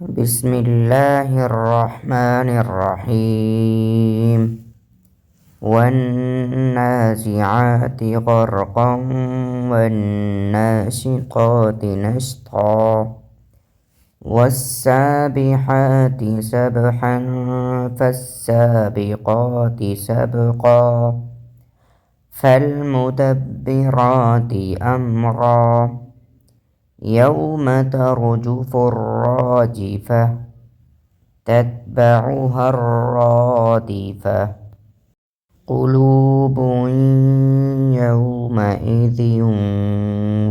بسم الله الرحمن الرحيم والنازعات غرقا والناشطات نشطا والسابحات سبحا فالسابقات سبقا فالمدبرات أمرا يوم ترجف الراجفة تتبعها الرادفة قلوب يومئذ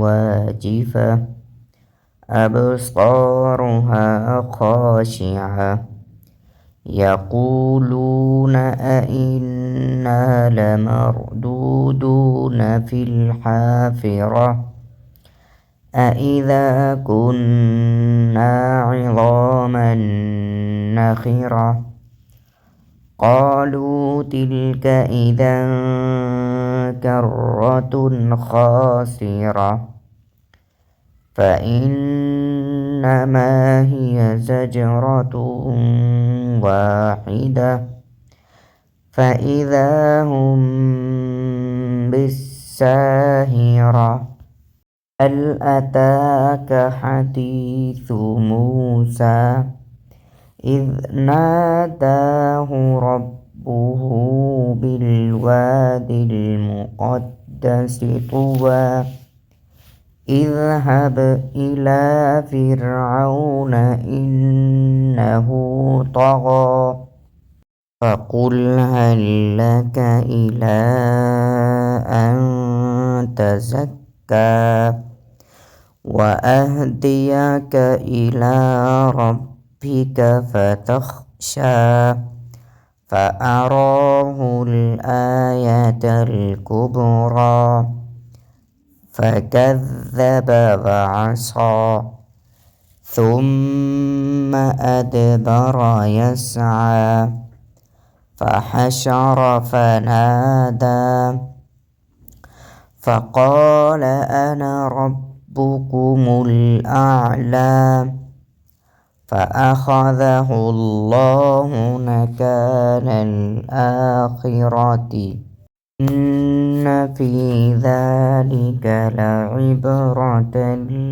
واجفة أبصارها خاشعة يقولون أئنا لمردودون في الحافرة أإذا كنا عظاما نخرة قالوا تلك إذا كرة خاسرة فإنما هي زجرة واحدة فإذا هم بالساهرة هل أتاك حديث موسى إذ ناداه ربه بالواد المقدس طوى اذهب إلى فرعون إنه طغى فقل هل لك إلى أن تزكى وأهديك إلى ربك فتخشى فأراه الآية الكبرى فكذب وعصى ثم أدبر يسعى فحشر فنادى فقال أنا ربكم الأعلى فأخذه الله نكال الآخرة إن في ذلك لعبرة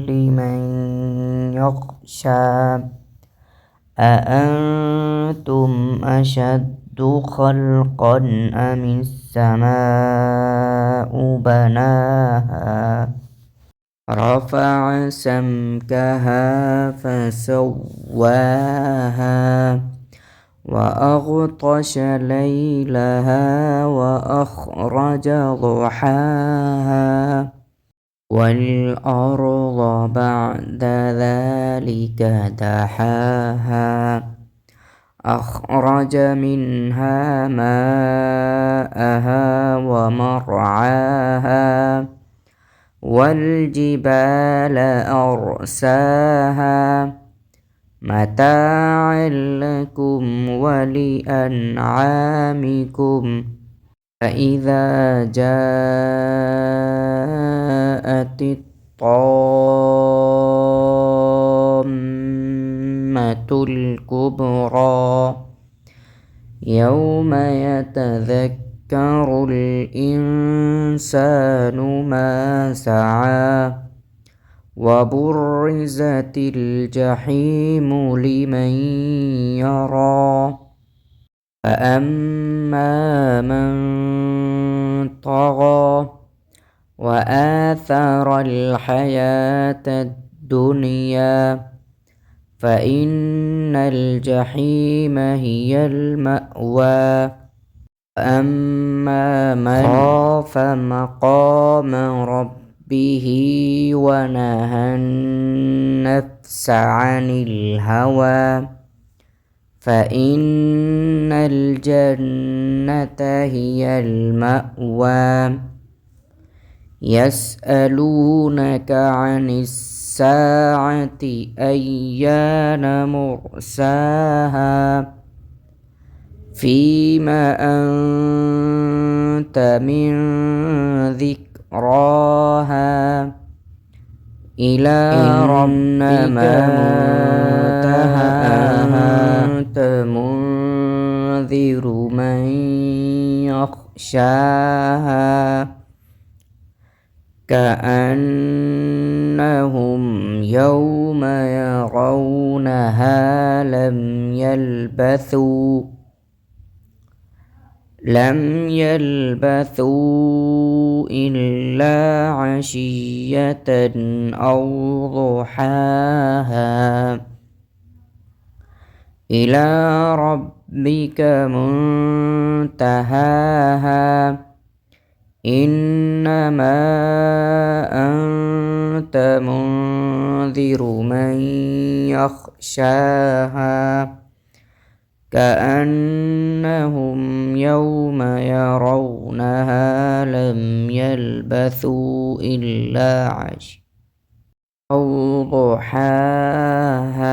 لمن يخشى أأنتم أشد خلقا أم السماء بناها رفع سمكها فسواها وأغطش ليلها وأخرج ضحاها والأرض بعد ذلك دحاها أخرج منها ماءها ومرعاها والجبال أرساها متاعا لكم ولأنعامكم فإذا جاءت الطامة الكبرى يوم يتذكر الإنسان ما سعى وبرزت الجحيم لمن يرى فأما من طغى وآثر الحياة الدنيا فإن الجحيم هي المأوى وأما من خاف مقام ربه ونهى النفس عن الهوى فإن الجنة هي المأوى يسألونك عن الساعة أيان مرساها فيما أنت من ذكراها إلى ربك منتهاها تنذر من يخشاها كأنهم يوم يرونها لم يلبثوا إلا عشية أو ضحاها إلى ربك منتهاها إنما أنت منذر من يخشاها كأنهم يوم يرونها لم يلبثوا إلا عشية أو ضحاها